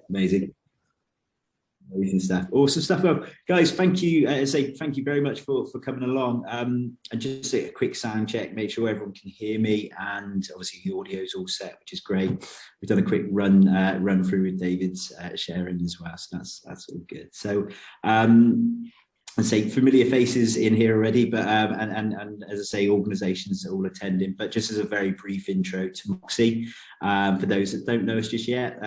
Amazing. Amazing stuff. Awesome stuff. Well, guys, thank you. Thank you very much for coming along. And just a quick sound check, make sure everyone can hear me, and obviously the audio is all set, which is great. We've done a quick run through with David's sharing as well, so that's all good. So I say familiar faces in here already, but and as I say, organisations are all attending. But just as a very brief intro to Moxie, for those that don't know us just yet,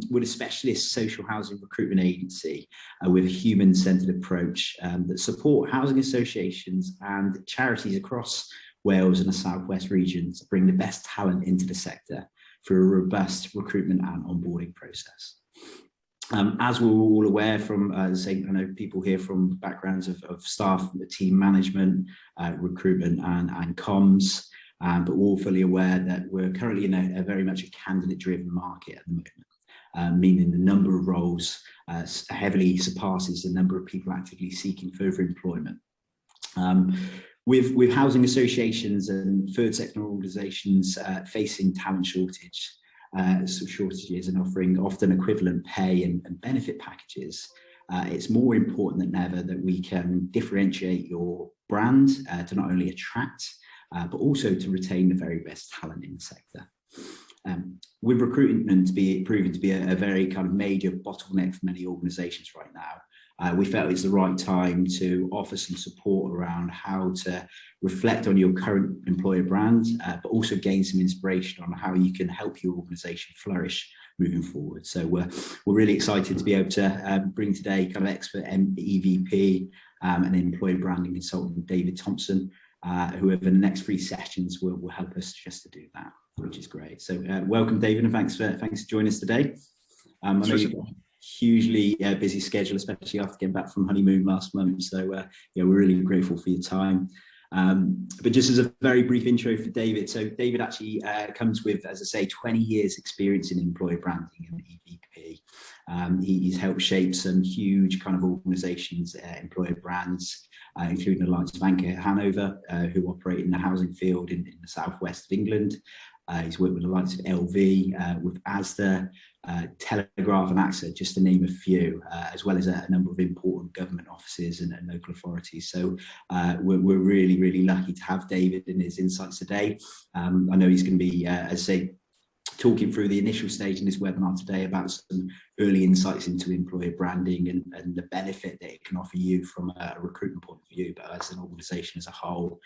we're a specialist social housing recruitment agency with a human-centred approach that support housing associations and charities across Wales and the South West region to bring the best talent into the sector through a robust recruitment and onboarding process. As we're all aware from, I know people here from backgrounds of staff, team management, recruitment and comms, but we're all fully aware that we're currently in a very much a candidate-driven market at the moment, meaning the number of roles heavily surpasses the number of people actively seeking further employment. With housing associations and third sector organisations facing talent shortages and offering often equivalent pay and benefit packages, it's more important than ever that we can differentiate your brand to not only attract but also to retain the very best talent in the sector. With recruitment proving to be a very kind of major bottleneck for many organisations right now, we felt it's the right time to offer some support around how to reflect on your current employer brand, but also gain some inspiration on how you can help your organisation flourish moving forward. So we're really excited to be able to bring today kind of expert EVP and employer branding consultant David Thompson, who over the next 3 sessions will help us just to do that, which is great. So welcome, David, and thanks for joining us today. I know you've got a hugely busy schedule, especially after getting back from honeymoon last month. So yeah, we're really grateful for your time. But just as a very brief intro for David, so David actually comes with, as I say, 20 years experience in employer branding and EVP. He's helped shape some huge kind of organisations, employer brands, including the likes of Anchor Hanover, who operate in the housing field in the southwest of England. He's worked with the likes of LV, with Asda, Telegraph and AXA, just to name a few, as well as a number of important government offices and local authorities. So we're really, really lucky to have David and his insights today. I know he's going to be, as I say, talking through the initial stage in this webinar today about some early insights into employer branding and the benefit that it can offer you from a recruitment point of view, but as an organisation as a whole.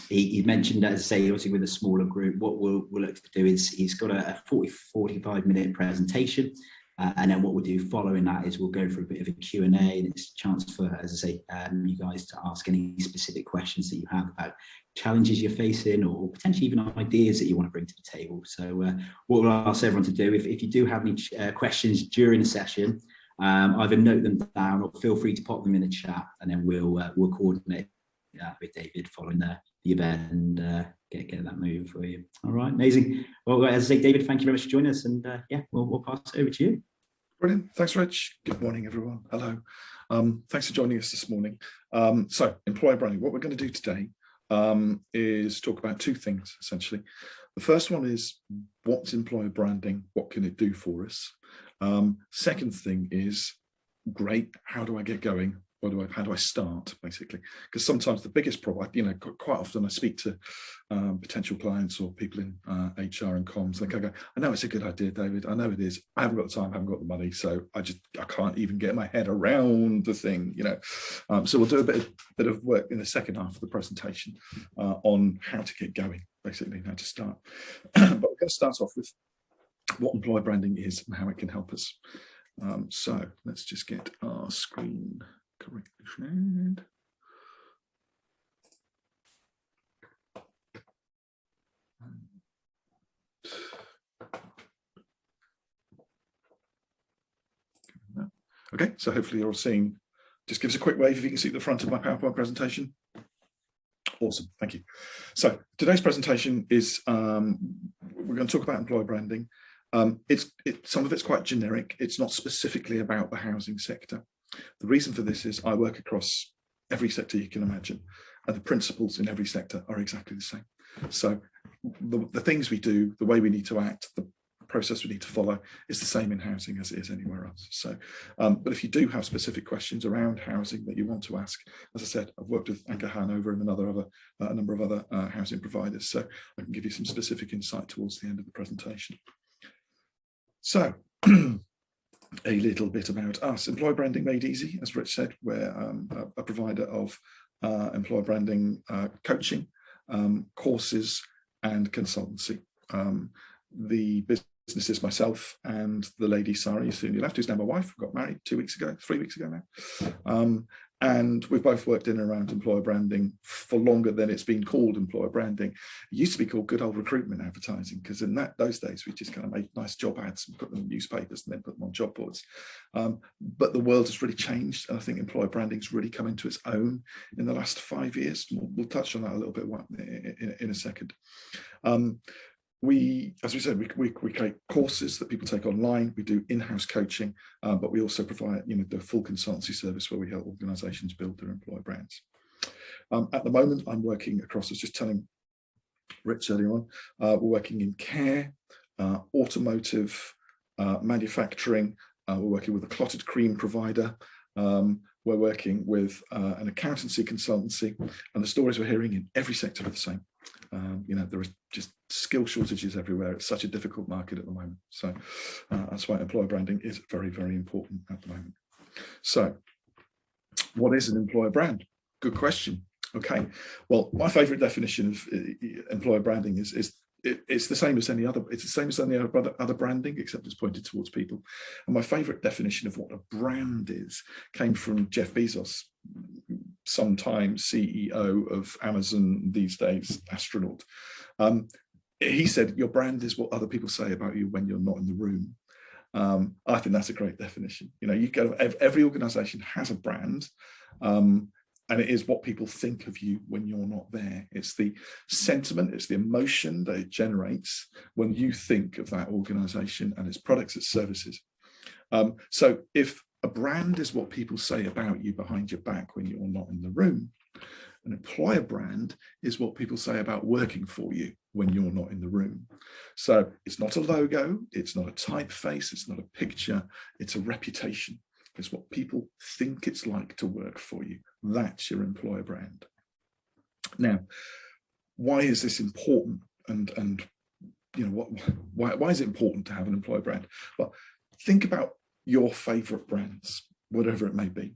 He mentioned, as I say, obviously with a smaller group, what we'll look to do is he's got a 45-minute presentation. And then what we'll do following that is we'll go for a bit of a Q&A, and it's a chance for, as I say, you guys to ask any specific questions that you have about challenges you're facing or potentially even ideas that you want to bring to the table. So what we'll ask everyone to do, if you do have any questions during the session, either note them down or feel free to pop them in the chat, and then we'll coordinate with David following the event and get that moving for you. All right, amazing. Well, as I say, David, thank you very much for joining us, and yeah, we'll pass it over to you. Brilliant. Thanks, Rich. Good morning, everyone. Hello. Thanks for joining us this morning. So, employer branding. What we're going to do today is talk about 2 things, essentially. The first one is, what's employer branding? What can it do for us? Second thing is, great, how do I get going? How do I start, basically? Because sometimes the biggest problem, quite often I speak to potential clients or people in HR and comms, and they go, I know it's a good idea, David, I know it is, I haven't got the time, I haven't got the money, so I can't even get my head around the thing, So we'll do a bit of work in the second half of the presentation on how to get going, basically, how to start. But we're going to start off with what employer branding is and how it can help us. So let's just get our screen correctly shared. Okay, so hopefully you're all seeing, just give us a quick wave if you can see the front of my PowerPoint presentation. Awesome, thank you. So today's presentation is, we're going to talk about employer branding. Some of it's quite generic. It's not specifically about the housing sector. The reason for this is I work across every sector you can imagine, and the principles in every sector are exactly the same. So the things we do, the way we need to act, the process we need to follow is the same in housing as it is anywhere else. So, but if you do have specific questions around housing that you want to ask, as I said, I've worked with Anchor Hanover and a number of other housing providers, so I can give you some specific insight towards the end of the presentation. So, a little bit about us. Employer Branding Made Easy, as Rich said, we're a provider of employer branding coaching, courses and consultancy. The business is myself and the lady Sari, who soon left, who's now my wife. We got married 3 weeks ago now. And we've both worked in and around employer branding for longer than it's been called employer branding. It used to be called good old recruitment advertising, because in those days we just kind of made nice job ads and put them in newspapers and then put them on job boards. But the world has really changed, and I think employer branding's really come into its own in the last 5 years. We'll touch on that a little bit in a second. As we said, we create courses that people take online. We do in-house coaching, but we also provide, the full consultancy service where we help organisations build their employer brands. At the moment, I'm working across, I was just telling Rich earlier on, we're working in care, automotive, manufacturing. We're working with a clotted cream provider. We're working with an accountancy consultancy, and the stories we're hearing in every sector are the same. There are just skill shortages everywhere. It's such a difficult market at the moment. So that's why employer branding is very, very important at the moment. So what is an employer brand? Good question. Okay. Well, my favorite definition of employer branding is it's the same as any other. It's the same as any other branding, except it's pointed towards people. And my favorite definition of what a brand is came from Jeff Bezos, sometimes CEO of Amazon, these days astronaut. He said, your brand is what other people say about you when you're not in the room. I think that's a great definition. Every organization has a brand, and it is what people think of you when you're not there. It's the sentiment, it's the emotion that it generates when you think of that organization and its products, its services. So if a brand is what people say about you behind your back when you're not in the room, an employer brand is what people say about working for you when you're not in the room. So it's not a logo, it's not a typeface, it's not a picture, it's a reputation. It's what people think it's like to work for you. That's your employer brand. Now, why is this important? And why is it important to have an employer brand? Well, think about your favorite brands, whatever it may be.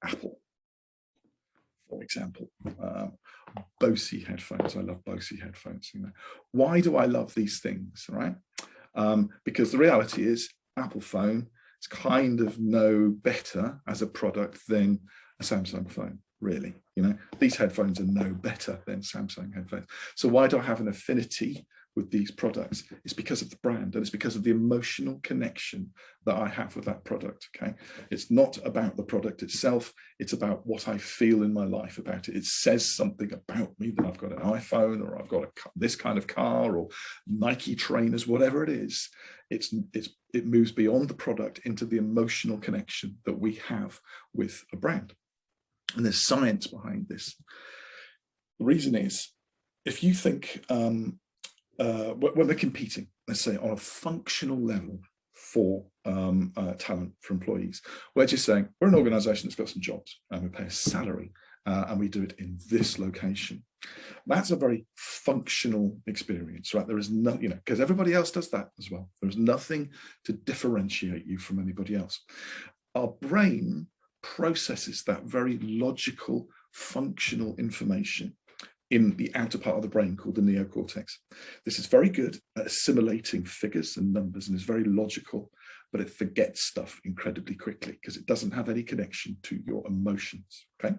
Apple, for example. Bose headphones. I love Bose headphones. Why do I love these things, right? Because the reality is Apple phone is kind of no better as a product than a Samsung phone, really. These headphones are no better than Samsung headphones. So why do I have an affinity with these products? It's because of the brand, and it's because of the emotional connection that I have with that product. Okay, it's not about the product itself, it's about what I feel in my life about it. It says something about me that I've got an iPhone, or I've got this kind of car, or Nike trainers, whatever it is. It moves beyond the product into the emotional connection that we have with a brand. And there's science behind this. The reason is, if you think when we're competing, let's say on a functional level for talent, for employees, we're just saying we're an organization that's got some jobs and we pay a salary and we do it in this location. That's a very functional experience, right? There is no, because everybody else does that as well. There's nothing to differentiate you from anybody else. Our brain processes that very logical, functional information in the outer part of the brain called the neocortex. This is very good at assimilating figures and numbers and is very logical, but it forgets stuff incredibly quickly because it doesn't have any connection to your emotions. Okay,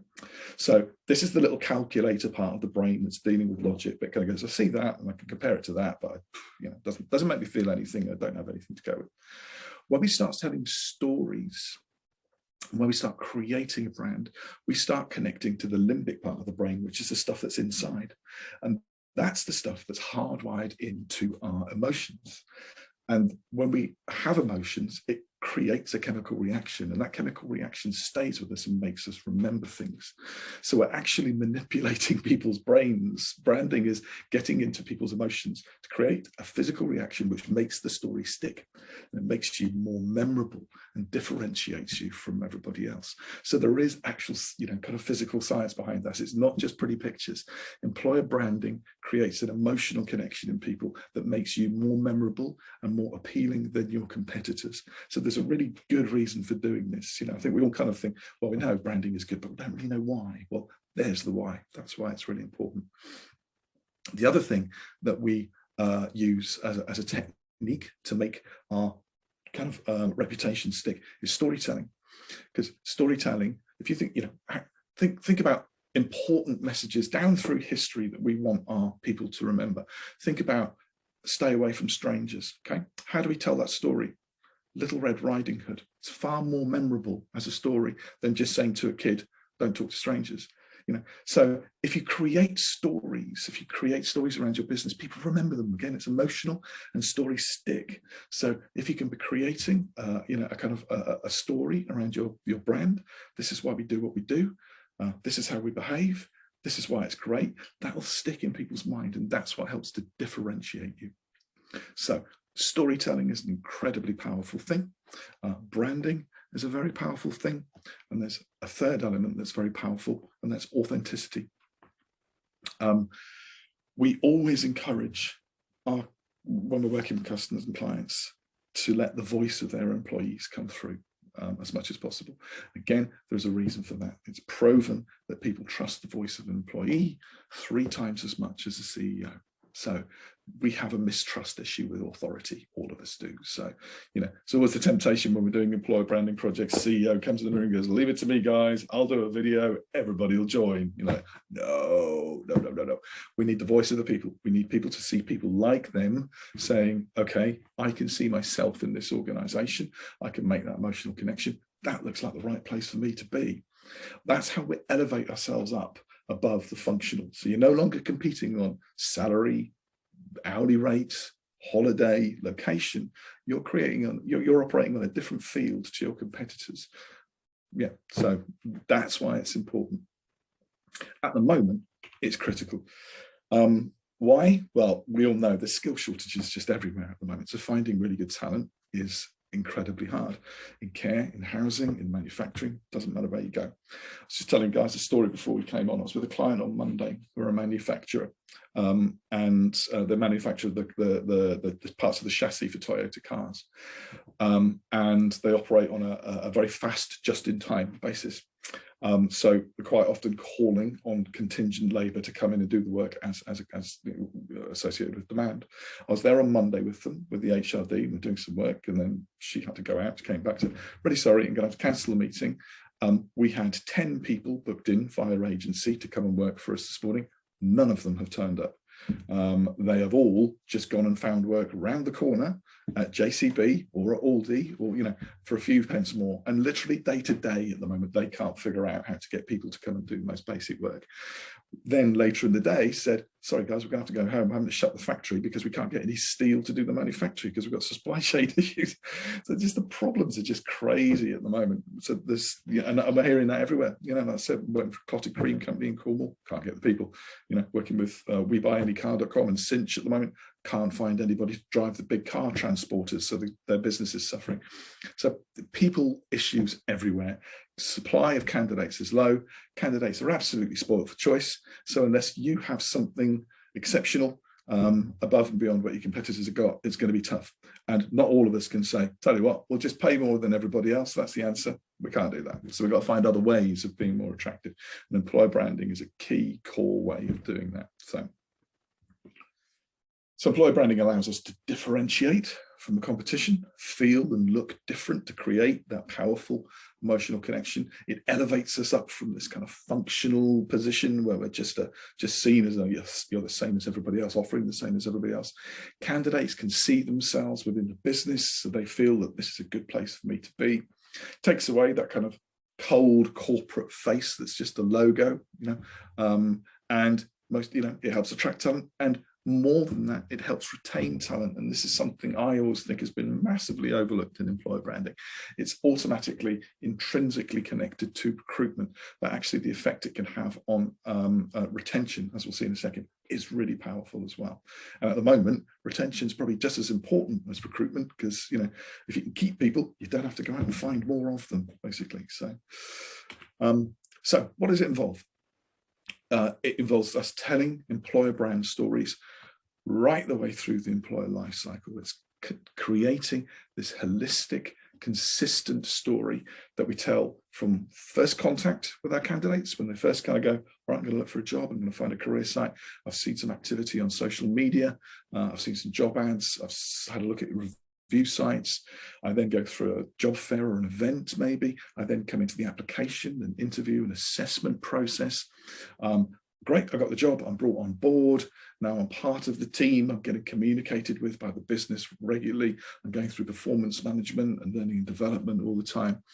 so this is the little calculator part of the brain that's dealing with logic, but kind of goes, I see that and I can compare it to that, but it doesn't make me feel anything. I don't have anything to go with. When we start telling stories, when we start creating a brand, we start connecting to the limbic part of the brain, which is the stuff that's inside. And that's the stuff that's hardwired into our emotions. And when we have emotions, it creates a chemical reaction, and that chemical reaction stays with us and makes us remember things. So we're actually manipulating people's brains. Branding is getting into people's emotions to create a physical reaction which makes the story stick, and it makes you more memorable and differentiates you from everybody else. So there is actual, kind of physical science behind that. It's not just pretty pictures. Employer branding creates an emotional connection in people that makes you more memorable and more appealing than your competitors. So there's a really good reason for doing this. I think we all kind of think, well, we know branding is good, but we don't really know why. Well, there's the why. That's why it's really important. The other thing that we use as a technique to make our kind of reputation stick is storytelling. Because storytelling, if you think about important messages down through history that we want our people to remember. Think about stay away from strangers. Okay, how do we tell that story? Little Red Riding Hood. It's far more memorable as a story than just saying to a kid, don't talk to strangers. So if you create stories around your business, people remember them. Again, it's emotional and stories stick. So if you can be creating, a kind of a story around your brand, this is why we do what we do. This is how we behave. This is why it's great. That will stick in people's mind, and that's what helps to differentiate you. So storytelling is an incredibly powerful thing. Branding is a very powerful thing. And there's a third element that's very powerful, and that's authenticity. We always encourage when we're working with customers and clients to let the voice of their employees come through as much as possible. Again, there's a reason for that. It's proven that people trust the voice of an employee 3 times as much as a CEO. So we have a mistrust issue with authority. All of us do. So, it's always the temptation when we're doing employer branding projects. CEO comes in the room and goes, leave it to me, guys. I'll do a video. Everybody will join. No. We need the voice of the people. We need people to see people like them saying, okay, I can see myself in this organization. I can make that emotional connection. That looks like the right place for me to be. That's how we elevate ourselves up above the functional. So you're no longer competing on salary, hourly rates, holiday, location. You're operating on a different field to your competitors. Yeah, so that's why it's important. At the moment, it's critical. Why? Well, we all know there's skill shortages just everywhere at the moment. So finding really good talent is incredibly hard in care, in housing, in manufacturing. Doesn't matter where you go. I was just telling guys a story before we came on. I was with a client on Monday. We're a manufacturer, and they manufacture the parts of the chassis for Toyota cars, and they operate on a very fast, just-in-time basis. So we're quite often calling on contingent labour to come in and do the work as associated with demand. I was there on Monday with them, with the HRD, we're doing some work, and then she had to go out, came back to, really sorry, I'm going to have to cancel the meeting. We had 10 people booked in via agency to come and work for us this morning. None of them have turned up. They have all just gone and found work around the corner at JCB or at Aldi, or for a few pence more, and literally day to day at the moment they can't figure out how to get people to come and do the most basic work. Then later in the day said, sorry guys, we're going to have to go home. I'm having to shut the factory because we can't get any steel to do the manufacturing because we've got supply chain issues. So just the problems are just crazy at the moment. So there's, and I'm hearing that everywhere. Like I said, working for a clotted cream company in Cornwall, can't get the people. Working with WeBuyAnyCar.com and Cinch at the moment, can't find anybody to drive the big car transporters, so their business is suffering. So people issues everywhere. Supply of candidates is low. Candidates are absolutely spoiled for choice. So unless you have something exceptional above and beyond what your competitors have got, it's going to be tough. And not all of us can say, tell you what, we'll just pay more than everybody else. That's the answer. We can't do that. So we've got to find other ways of being more attractive. And employer branding is a key core way of doing that. So employer branding allows us to differentiate from the competition, feel and look different, to create that powerful emotional connection. It elevates us up from this kind of functional position where we're just seen as you're the same as everybody else, offering the same as everybody else. Candidates can see themselves within the business, so they feel that this is a good place for me to be. Takes away that kind of cold corporate face that's just a logo, and most, it helps attract talent. And more than that, it helps retain talent. And this is something I always think has been massively overlooked in employer branding. It's automatically, intrinsically connected to recruitment, but actually the effect it can have on retention, as we'll see in a second, is really powerful as well. And at the moment, retention is probably just as important as recruitment, because, you know, if you can keep people, you don't have to go out and find more of them, basically. So what does it involve? It involves us telling employer brand stories right the way through the employer life cycle. It's creating this holistic, consistent story that we tell from first contact with our candidates, when they first kind of go, right, I'm going to look for a job, I'm going to find a career site, I've seen some activity on social media, I've seen some job ads, I've had a look at review sites, I then go through a job fair or an event maybe, I then come into the application and interview and assessment process. Great, I got the job, I'm brought on board, now I'm part of the team, I'm getting communicated with by the business regularly, I'm going through performance management and learning and development all the time.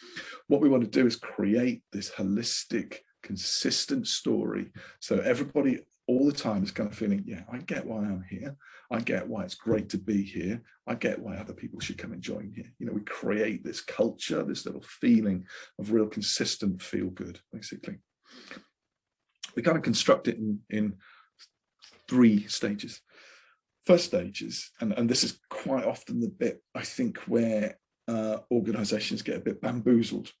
What we want to do is create this holistic, consistent story, so everybody all the time is kind of feeling, yeah, I get why I'm here, I get why it's great to be here, I get why other people should come and join here. You know, we create this culture, this little feeling of real consistent feel good, basically. We kind of construct it in 3 stages. First stage is, and this is quite often the bit, I think, where organizations get a bit bamboozled.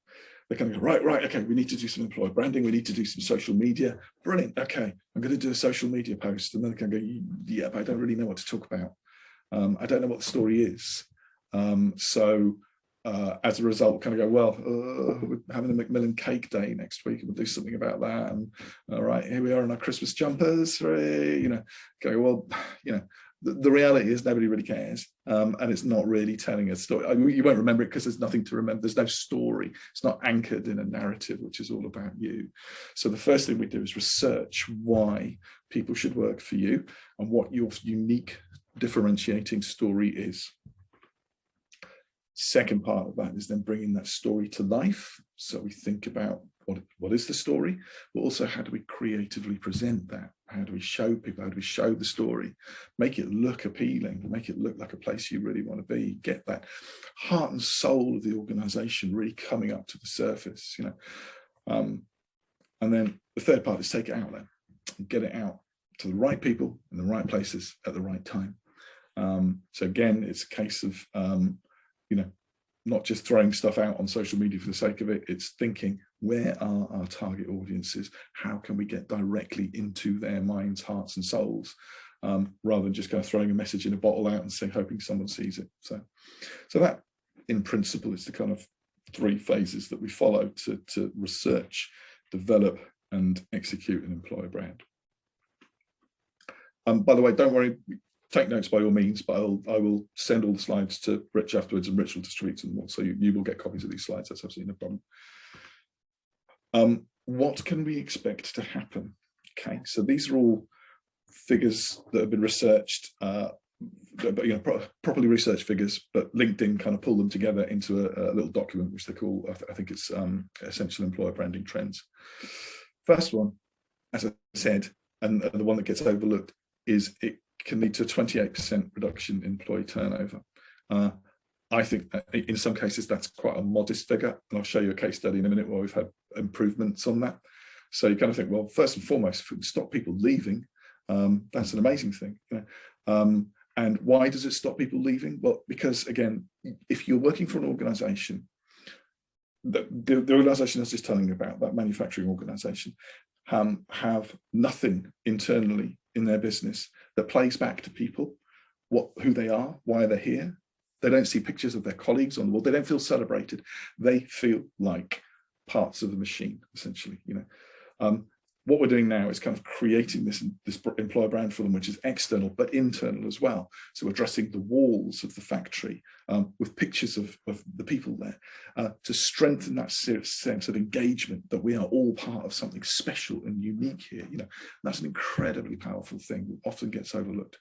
They kind of go, right, okay, we need to do some employer branding, we need to do some social media. Brilliant, okay, I'm going to do a social media post. And then they can go, yeah, but I don't really know what to talk about. I don't know what the story is. As a result, kind of go, well, we're having a Macmillan cake day next week, and we'll do something about that. And all right, here we are in our Christmas jumpers, you know, go, well, you know, the reality is nobody really cares, and it's not really telling a story. You won't remember it because there's nothing to remember. There's no story. It's not anchored in a narrative, which is all about you. So the first thing we do is research why people should work for you and what your unique differentiating story is. Second part of that is then bringing that story to life. So we think about what is the story, but also how do we creatively present that? How do we show people, how do we show the story? Make it look appealing, make it look like a place you really want to be, get that heart and soul of the organization really coming up to the surface, you know. And then the third part is take it out there and get it out to the right people in the right places at the right time. So again, it's a case of, you know, not just throwing stuff out on social media for the sake of it, it's thinking, where are our target audiences? How can we get directly into their minds, hearts and souls, rather than just kind of throwing a message in a bottle out and saying, hoping someone sees it. So that, in principle, is the kind of 3 phases that we follow to research, develop and execute an employer brand. By the way, don't worry, take notes by all means, but I will send all the slides to Rich afterwards, and Rich will distribute them all. So you will get copies of these slides. That's absolutely no problem. What can we expect to happen? Okay, so these are all figures that have been researched, properly researched figures, but LinkedIn kind of pull them together into a little document, which they call, I think it's Essential Employer Branding Trends. First one, as I said, and the one that gets overlooked, is it can lead to a 28% reduction in employee turnover. I think that in some cases that's quite a modest figure, and I'll show you a case study in a minute where we've had improvements on that. So you kind of think, well, first and foremost, if we can stop people leaving, that's an amazing thing. You know? And why does it stop people leaving? Well, because again, if you're working for an organization, the organization I was just telling you about, that manufacturing organization, have nothing internally in their business that plays back to people who they are, why they're here. They don't see pictures of their colleagues on the wall. They don't feel celebrated. They feel like parts of the machine, essentially. You know, what we're doing now is kind of creating this employer brand for them, which is external but internal as well. So we're dressing the walls of the factory with pictures of the people there to strengthen that sense of engagement that we are all part of something special and unique here. You know, that's an incredibly powerful thing that often gets overlooked.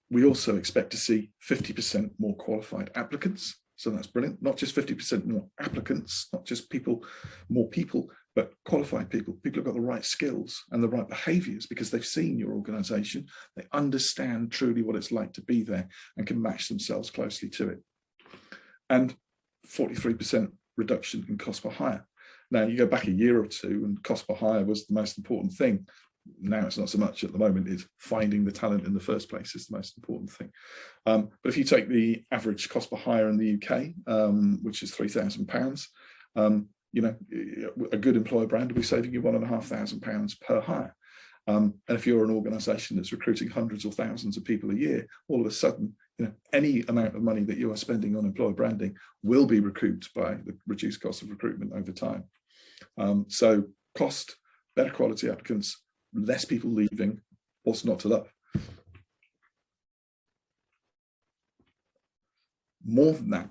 We also expect to see 50% more qualified applicants. So that's brilliant. Not just 50% more applicants, not just more people but qualified people, people who've got the right skills and the right behaviours because they've seen your organisation, they understand truly what it's like to be there and can match themselves closely to it. And 43% reduction in cost per hire. Now, you go back a year or two and cost per hire was the most important thing. Now it's not so much at the moment. It's finding the talent in the first place is the most important thing. But if you take the average cost per hire in the UK, which is £3,000, you know, a good employer brand will be saving you £1,500 per hire. And if you're an organisation that's recruiting hundreds or thousands of people a year, all of a sudden, you know, any amount of money that you are spending on employer branding will be recouped by the reduced cost of recruitment over time. So cost, better quality applicants, less people leaving, what's not to love? More than that,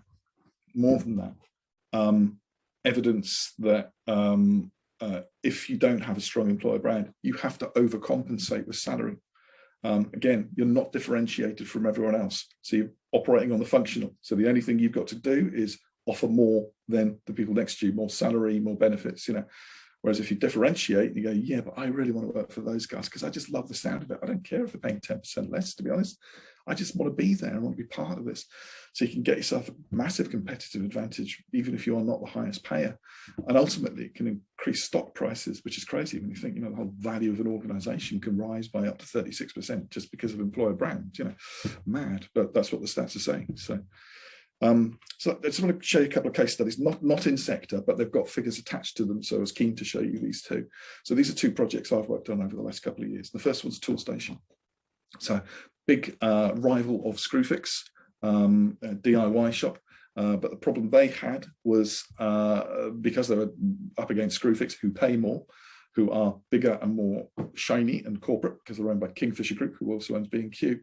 evidence that if you don't have a strong employer brand, you have to overcompensate with salary. Again, you're not differentiated from everyone else. So you're operating on the functional. So the only thing you've got to do is offer more than the people next to you, more salary, more benefits, you know. Whereas if you differentiate, you go, yeah, but I really want to work for those guys because I just love the sound of it. I don't care if they're paying 10% less, to be honest. I just want to be there. I want to be part of this. So you can get yourself a massive competitive advantage, even if you are not the highest payer. And ultimately, it can increase stock prices, which is crazy when you think, you know, the whole value of an organization can rise by up to 36% just because of employer brand, you know, mad. But that's what the stats are saying. So I just want to show you a couple of case studies, not in sector, but they've got figures attached to them. So I was keen to show you these two. So these are two projects I've worked on over the last couple of years. The first one's Toolstation. So big rival of Screwfix, a DIY shop. But the problem they had was because they were up against Screwfix, who pay more, who are bigger and more shiny and corporate because they're owned by Kingfisher Group, who also owns B&Q.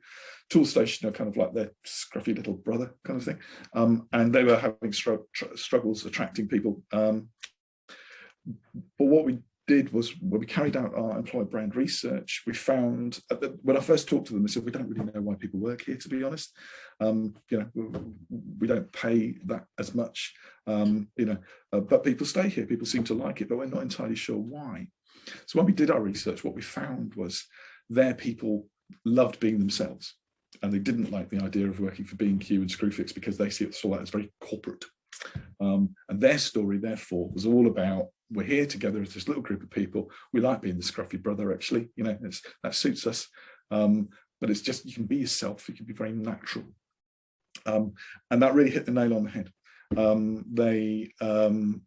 Toolstation are kind of like their scruffy little brother kind of thing. And they were having struggles attracting people. But what we did was when we carried out our employer brand research, we found when I first talked to them, they said, we don't really know why people work here, to be honest. You know, we don't pay that as much, you know, but people stay here. People seem to like it, but we're not entirely sure why. So when we did our research, what we found was their people loved being themselves, and they didn't like the idea of working for B&Q and Screwfix because they saw that as very corporate. And their story, therefore, was all about, we're here together as this little group of people. We like being the scruffy brother, actually, you know, that suits us. But it's just, you can be yourself, you can be very natural. And that really hit the nail on the head.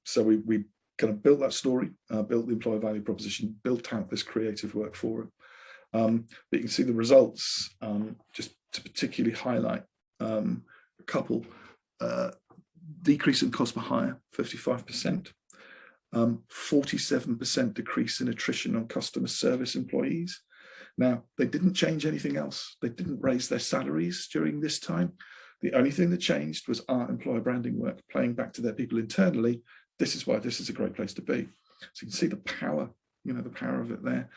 So we kind of built that story, built the employer value proposition, built out this creative work for it. But you can see the results, just to particularly highlight a couple. Decrease in cost per hire, 55%. 47% decrease in attrition on customer service employees. Now, they didn't change anything else. They didn't raise their salaries during this time. The only thing that changed was our employer branding work, playing back to their people internally. This is why this is a great place to be. So you can see the power, you know, the power of it there.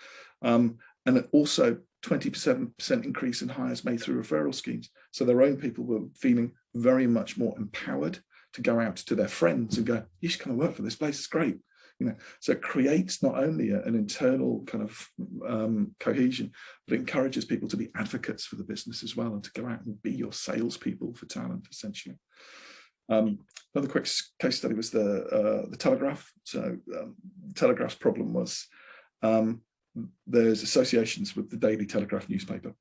And then also 27% increase in hires made through referral schemes. So their own people were feeling very much more empowered to go out to their friends and go, you should come and work for this place, it's great. You know, so it creates not only an internal kind of cohesion, but it encourages people to be advocates for the business as well and to go out and be your salespeople for talent, essentially. Another quick case study was the Telegraph. So Telegraph's problem was there's associations with the Daily Telegraph newspaper,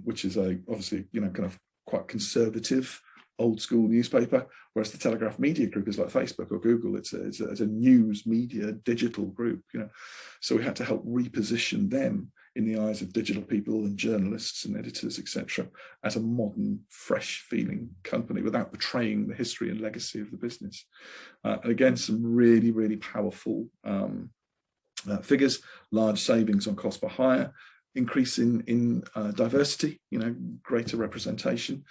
which is obviously, you know, kind of quite conservative, old school newspaper, whereas the Telegraph Media Group is like Facebook or Google. It's a news media digital group, you know. So we had to help reposition them in the eyes of digital people and journalists and editors, etc., as a modern, fresh feeling company without betraying the history and legacy of the business. And again, some really, really powerful figures, large savings on cost per hire, increase in diversity, you know, greater representation.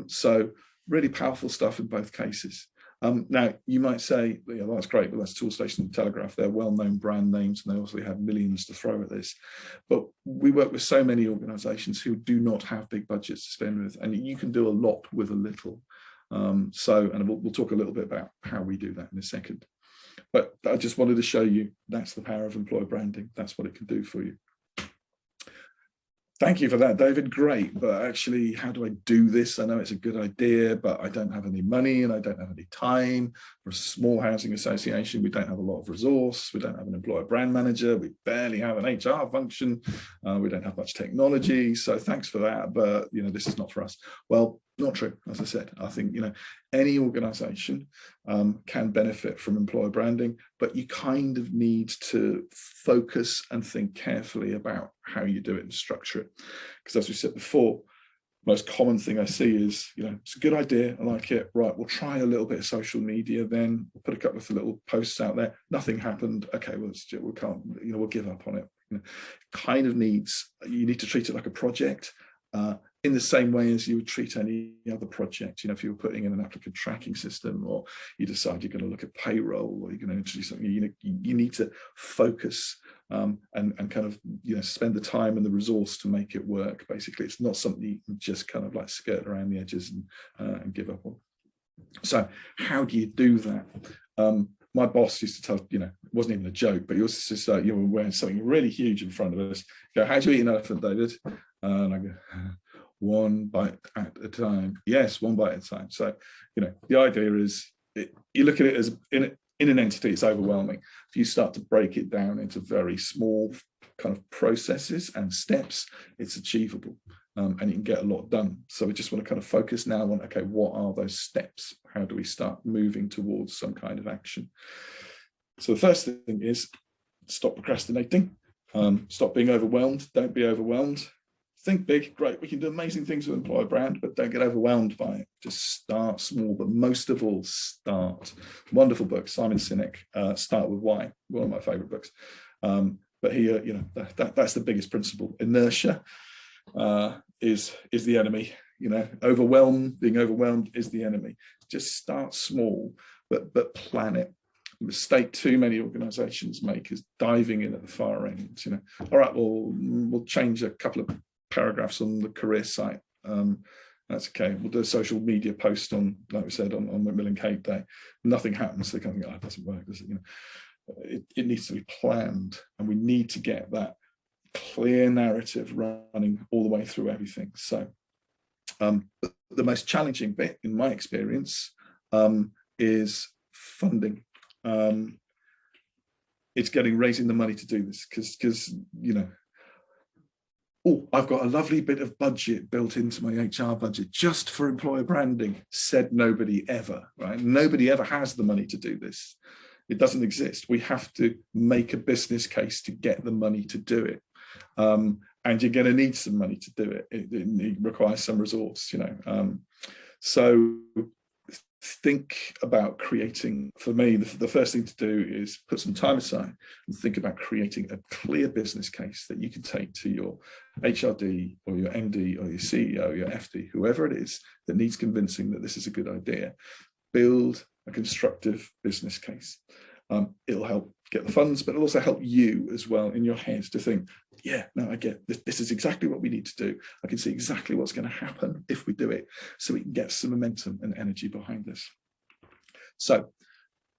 So really powerful stuff in both cases. Now, you might say, yeah, that's great, but that's Toolstation and Telegraph. They're well-known brand names, and they also have millions to throw at this. But we work with so many organisations who do not have big budgets to spend with, and you can do a lot with a little. And we'll talk a little bit about how we do that in a second. But I just wanted to show you that's the power of employer branding. That's what it can do for you. Thank you for that, David. Great. But actually, how do I do this? I know it's a good idea, but I don't have any money and I don't have any time. For a small housing association, we don't have a lot of resource. We don't have an employer brand manager. We barely have an HR function. We don't have much technology. So thanks for that. But, this is not for us. Well, not true. As I said, I think, any organization can benefit from employer branding, but you kind of need to focus and think carefully about how you do it and structure it. Because as we said before, most common thing I see is, it's a good idea. I like it. Right. We'll try a little bit of social media. Then we'll put a couple of little posts out there. Nothing happened. Okay. Well, we can't, we'll give up on it. Kind of you need to treat it like a project. In the same way as you would treat any other project. If you were putting in an applicant tracking system, or you decide you're going to look at payroll, or you're going to introduce something, you need to focus and kind of spend the time and the resource to make it work. Basically, it's not something you can just kind of like skirt around the edges and give up on. So how do you do that? My boss used to tell, it wasn't even a joke, but he used to say, you were wearing something really huge in front of us. Go, how do you eat an elephant, David? And I go, one bite at a time. Yes, one bite at a time. So, the idea is you look at it as in an entity, it's overwhelming. If you start to break it down into very small kind of processes and steps, it's achievable and you can get a lot done. So we just want to kind of focus now on, okay, what are those steps? How do we start moving towards some kind of action? So the first thing is stop procrastinating, stop being overwhelmed. Don't be overwhelmed. Think big, great. We can do amazing things with employer brand, but don't get overwhelmed by it. Just start small, but most of all, start. Wonderful book, Simon Sinek, Start With Why, one of my favorite books. But here, that's the biggest principle. Inertia is the enemy. Being overwhelmed is the enemy. Just start small, but plan it. The mistake too many organizations make is diving in at the far end. All right, we'll change a couple of paragraphs on the career site. That's okay. We'll do a social media post on, like we said, on Macmillan Cape Day. Nothing happens. They kind of think, it doesn't work, does it? It needs to be planned, and we need to get that clear narrative running all the way through everything. So the most challenging bit, in my experience, is funding. It's raising the money to do this because I've got a lovely bit of budget built into my HR budget just for employer branding. Said nobody ever, right? Nobody ever has the money to do this. It doesn't exist. We have to make a business case to get the money to do it. And you're going to need some money to do it. It requires some resource, So think about creating, for me, the first thing to do is put some time aside and think about creating a clear business case that you can take to your HRD or your MD or your CEO, your FD, whoever it is that needs convincing that this is a good idea. Build a constructive business case. It'll help get the funds, but it'll also help you as well in your head to think, yeah, no, I get this. This is exactly what we need to do. I can see exactly what's going to happen if we do it, so we can get some momentum and energy behind this. So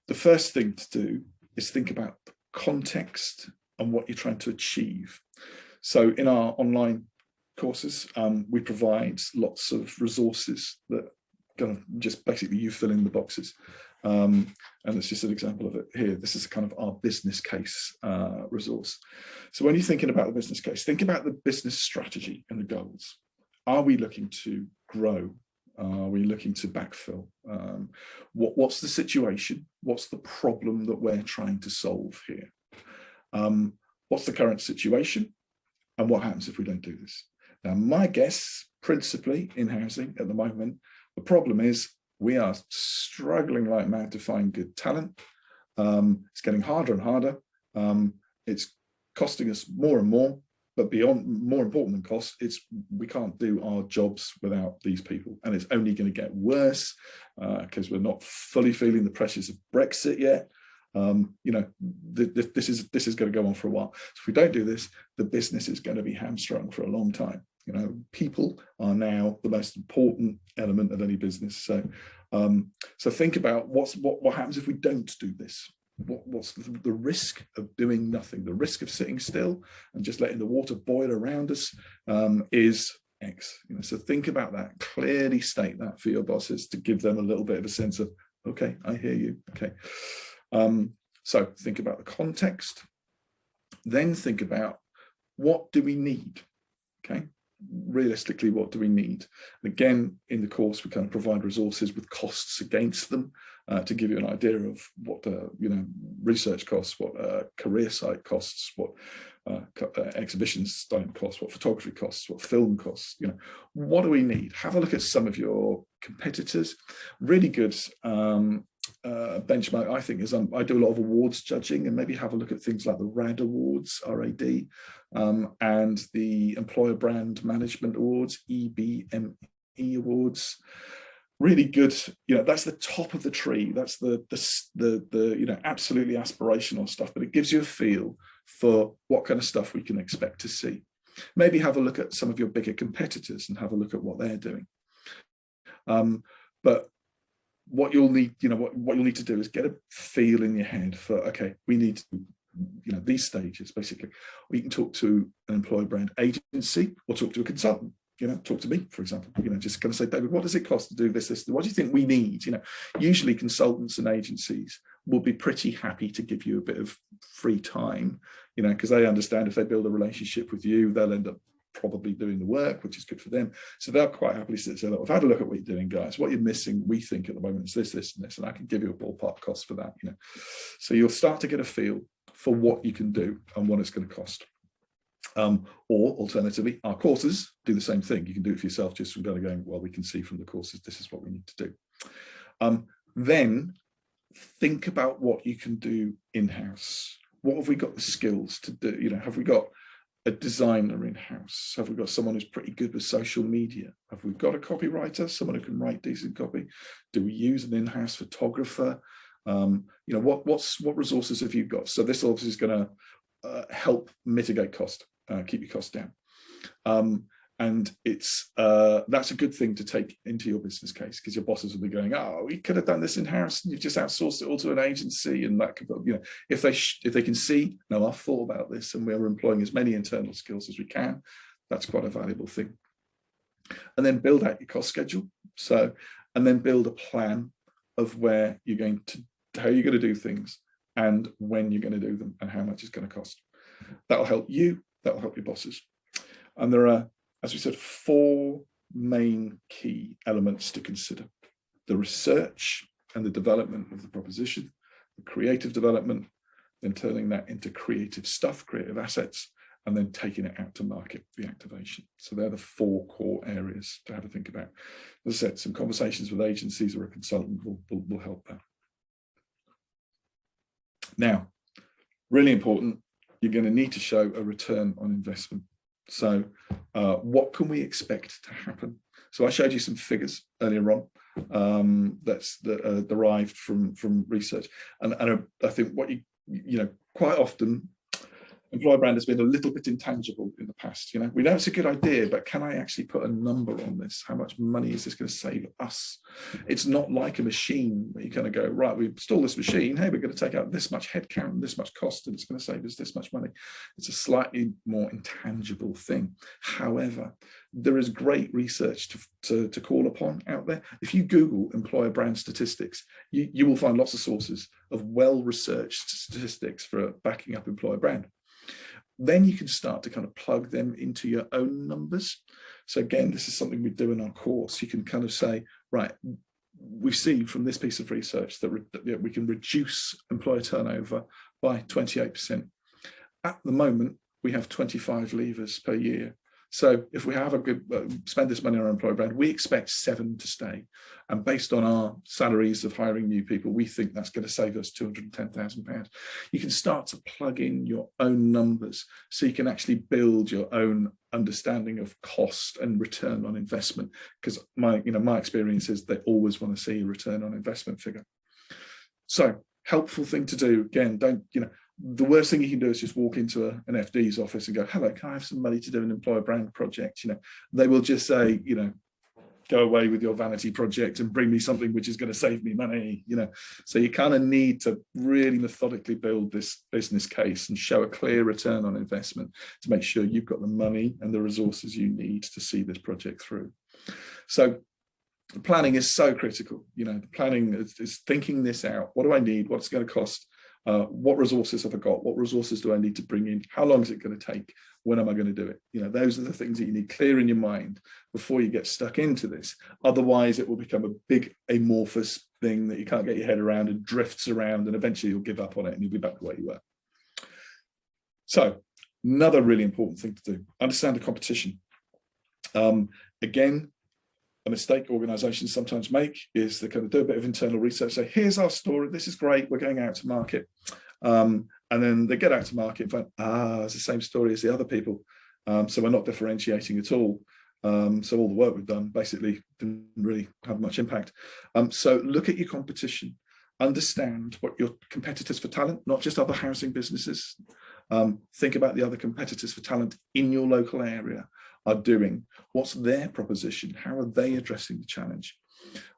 the first thing to do is think about the context and what you're trying to achieve. So in our online courses, we provide lots of resources that kind of just basically you fill in the boxes. And it's just an example of it here. This is kind of our business case resource. So when you're thinking about the business case, think about the business strategy and the goals. Are we looking to grow? Are we looking to backfill? What's the situation? What's the problem that we're trying to solve here? What's the current situation? And what happens if we don't do this? Now, my guess, principally in housing at the moment, the problem is we are struggling like mad to find good talent. It's getting harder and harder. It's costing us more and more, but more important than cost, we can't do our jobs without these people. And it's only going to get worse because we're not fully feeling the pressures of Brexit yet. This is going to go on for a while. So if we don't do this, the business is going to be hamstrung for a long time. People are now the most important element of any business. So think about what happens if we don't do this. what's the risk of doing nothing? The risk of sitting still and just letting the water boil around us is X. So think about that. Clearly state that for your bosses to give them a little bit of a sense of, okay, I hear you. Okay. So think about the context. Then think about, what do we need? Okay. Realistically, what do we need? And again, in the course, we kind of provide resources with costs against them to give you an idea of what research costs, what career site costs, what exhibitions don't cost, what photography costs, what film costs. What do we need? Have a look at some of your competitors. Really good benchmark, I think, is I do a lot of awards judging, and maybe have a look at things like the RAD Awards, RAD, and the Employer Brand Management Awards, EBME Awards. Really good. That's the top of the tree. That's the absolutely aspirational stuff, but it gives you a feel for what kind of stuff we can expect to see. Maybe have a look at some of your bigger competitors and have a look at what they're doing. But what you'll need, what you'll need to do is get a feel in your head for, okay, we need to, these stages basically. Or you can talk to an employer brand agency or talk to a consultant. Talk to me, for example. Just kind of say, David, what does it cost to do this? What do you think we need? Usually consultants and agencies will be pretty happy to give you a bit of free time, because they understand if they build a relationship with you, they'll end up probably doing the work, which is good for them. So they'll quite happily say, look, I've had a look at what you're doing, guys. What you're missing, we think at the moment, is this, this, and this, and I can give you a ballpark cost for that. So you'll start to get a feel for what you can do and what it's going to cost. Or alternatively, our courses do the same thing. You can do it for yourself, just from going, well, we can see from the courses, this is what we need to do. Then think about what you can do in-house. What have we got the skills to do? Have we got a designer in-house? Have we got someone who's pretty good with social media? Have we got a copywriter, someone who can write decent copy? Do we use an in-house photographer? What resources have you got? So this obviously is going to help mitigate cost, keep your costs down. And it's that's a good thing to take into your business case, because your bosses will be going, oh, we could have done this in-house and you've just outsourced it all to an agency. And that could, if they can see, no, I've thought about this and we're employing as many internal skills as we can, that's quite a valuable thing. And then build out your cost schedule. And then build a plan of where you're going to, how you're going to do things and when you're going to do them and how much it's going to cost. That'll help you, that'll help your bosses. And there are, as we said, 4 main key elements to consider: the research and the development of the proposition, the creative development, then turning that into creative stuff, creative assets, and then taking it out to market, the activation. So they're the 4 core areas to have a think about. As I said, some conversations with agencies or a consultant will help that. Now, really important, you're going to need to show a return on investment. So what can we expect to happen? So I showed you some figures earlier on that are derived from research. And I think what quite often, employer brand has been a little bit intangible in the past. We know it's a good idea, but can I actually put a number on this? How much money is this going to save us? It's not like a machine where you kind of go, right, we install this machine, hey, we're going to take out this much headcount and this much cost, and it's going to save us this much money. It's a slightly more intangible thing. However, there is great research to call upon out there. If you Google employer brand statistics, you will find lots of sources of well-researched statistics for backing up employer brand. Then you can start to kind of plug them into your own numbers. So again, this is something we do in our course. You can kind of say, right, we've seen from this piece of research that we can reduce employer turnover by 28%. At the moment, we have 25 leavers per year. So if we have a good spend this money on our employer brand, we expect 7 to stay. And based on our salaries of hiring new people, we think that's going to save us £210,000. You can start to plug in your own numbers so you can actually build your own understanding of cost and return on investment. Because my experience is they always want to see a return on investment figure. So helpful thing to do. Again, the worst thing you can do is just walk into an FD's office and go, hello, can I have some money to do an employer brand project? They will just say, go away with your vanity project and bring me something which is going to save me money, So you kind of need to really methodically build this business case and show a clear return on investment to make sure you've got the money and the resources you need to see this project through. So planning is so critical. The planning is thinking this out. What do I need? What's it going to cost? What resources have I got? What resources do I need to bring in? How long is it going to take? When am I going to do it? Those are the things that you need clear in your mind before you get stuck into this. Otherwise, it will become a big amorphous thing that you can't get your head around and drifts around, and eventually you'll give up on it and you'll be back to where you were. So another really important thing to do, understand the competition. Again, a mistake organizations sometimes make is they kind of do a bit of internal research, say, here's our story, this is great, we're going out to market. And then they get out to market and find, it's the same story as the other people. So we're not differentiating at all. So all the work we've done basically didn't really have much impact. So look at your competition, understand what your competitors for talent, not just other housing businesses. Think about the other competitors for talent in your local area are doing. What's their proposition? How are they addressing the challenge?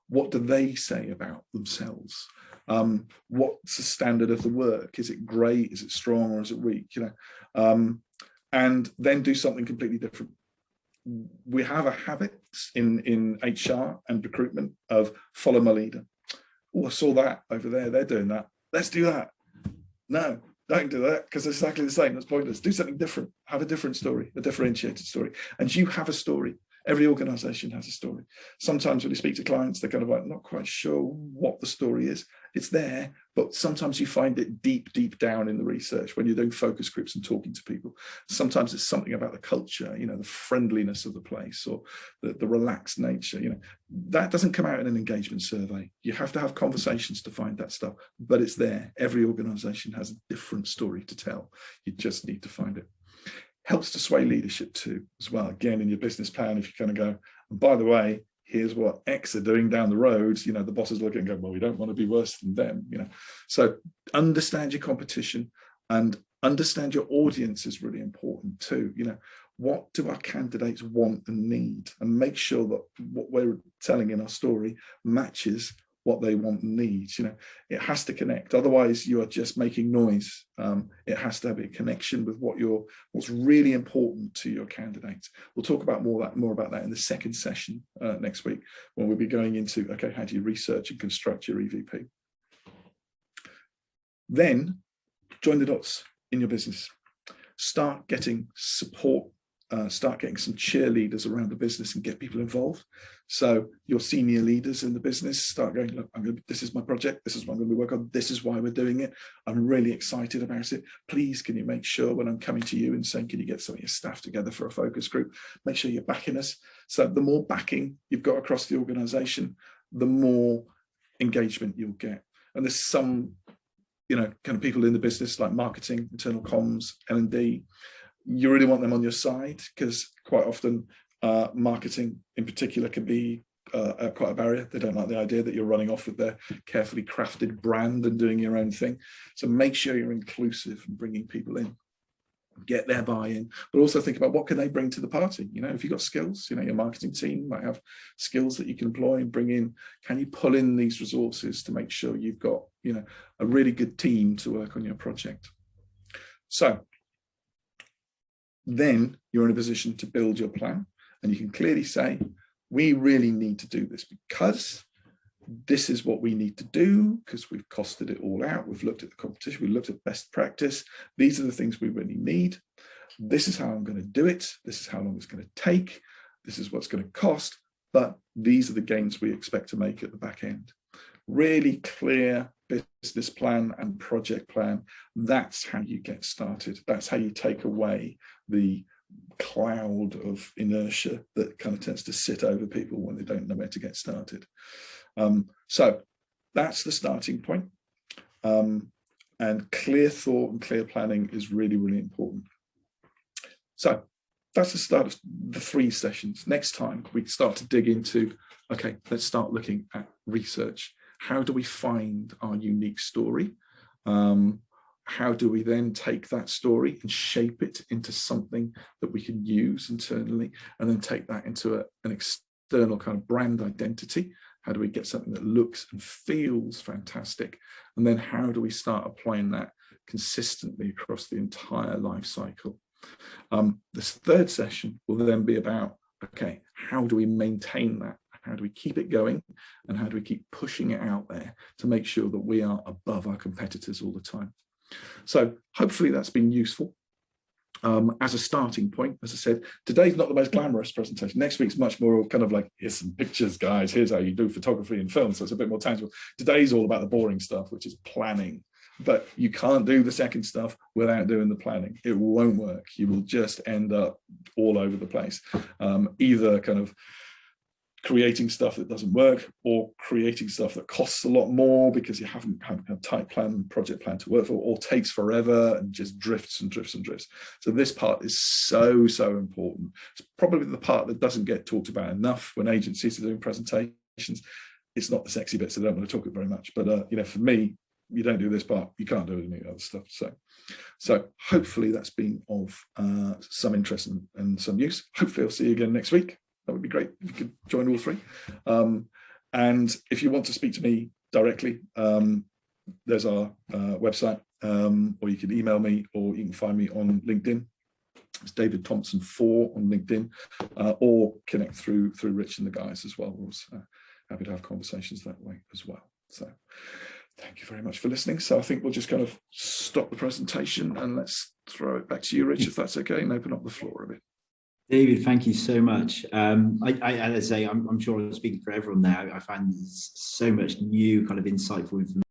What do they say about themselves? What's the standard of the work? Is it great? Is it strong, or is it weak? And then do something completely different. We have a habit in HR and recruitment of follow my leader. Oh, I saw that over there. They're doing that. Let's do that. No, don't do that, because it's exactly the same. That's pointless. Do something different. Have a different story, a differentiated story. And you have a story. Every organization has a story. Sometimes when you speak to clients, they're kind of like not quite sure what the story is. It's there, but sometimes you find it deep, deep down in the research when you're doing focus groups and talking to people. Sometimes it's something about the culture, the friendliness of the place, or the relaxed nature. That doesn't come out in an engagement survey. You have to have conversations to find that stuff, but it's there. Every organization has a different story to tell. You just need to find it. Helps to sway leadership too, as well. Again, in your business plan, if you kind of go, and by the way, here's what X are doing down the road, the bosses look and go, well, we don't want to be worse than them, So understand your competition and understand your audience is really important too. What do our candidates want and need? And make sure that what we're telling in our story matches what they want and need. It has to connect. Otherwise, you are just making noise. It has to have a connection with what's really important to your candidates. We'll talk about more about that in the second session next week, when we'll be going into, okay, how do you research and construct your EVP? Then join the dots in your business. Start getting support. Start getting some cheerleaders around the business and get people involved. So your senior leaders in the business start going, look, this is my project. This is what I'm going to be working on. This is why we're doing it. I'm really excited about it. Please, can you make sure when I'm coming to you and saying, can you get some of your staff together for a focus group? Make sure you're backing us. So the more backing you've got across the organization, the more engagement you'll get. And there's some, kind of people in the business like marketing, internal comms, L&D. You really want them on your side, because quite often marketing in particular can be quite a barrier. They don't like the idea that you're running off with their carefully crafted brand and doing your own thing. So make sure you're inclusive and bringing people in. Get their buy-in, but also think about what can they bring to the party. If you've got skills, your marketing team might have skills that you can employ and bring in. Can you pull in these resources to make sure you've got, a really good team to work on your project? So then you're in a position to build your plan, and you can clearly say, we really need to do this because this is what we need to do, because we've costed it all out. We've looked at the competition. We've looked at best practice. These are the things we really need. This is how I'm going to do it. This is how long it's going to take. This is what's going to cost. But these are the gains we expect to make at the back end. Really clear business plan and project plan. That's how you get started. That's how you take away the cloud of inertia that kind of tends to sit over people when they don't know where to get started. So that's the starting point. And clear thought and clear planning is really, really important. So that's the start of the 3 sessions. Next time we start to dig into, okay, let's start looking at research. How do we find our unique story? How do we then take that story and shape it into something that we can use internally, and then take that into an external kind of brand identity? How do we get something that looks and feels fantastic? And then how do we start applying that consistently across the entire life cycle? This third session will then be about, okay, how do we maintain that? How do we keep it going? And how do we keep pushing it out there to make sure that we are above our competitors all the time? So hopefully that's been useful. As a starting point, as I said, today's not the most glamorous presentation. Next week's much more kind of like, here's some pictures, guys. Here's how you do photography and film. So it's a bit more tangible. Today's all about the boring stuff, which is planning. But you can't do the second stuff without doing the planning. It won't work. You will just end up all over the place. Either kind of creating stuff that doesn't work, or creating stuff that costs a lot more because you haven't had a tight project plan to work for, or takes forever and just drifts and drifts and drifts. So this part is so important. It's probably the part that doesn't get talked about enough when agencies are doing presentations. It's not the sexy bits, so they don't want to talk it very much. But you know, for me, you don't do this part, you can't do any other stuff. So hopefully that's been of some interest and some use. Hopefully I'll see you again next week. That would be great if you could join all three. And if you want to speak to me directly, there's our website, or you can email me, or you can find me on LinkedIn. It's David Thompson 4 on LinkedIn, or connect through Rich and the guys as well. We're also happy to have conversations that way as well. So thank you very much for listening. So I think we'll just kind of stop the presentation and let's throw it back to you, Rich, if that's okay, and open up the floor a bit. David, thank you so much. As I say, I'm sure I'm speaking for everyone there. I find so much new kind of insightful information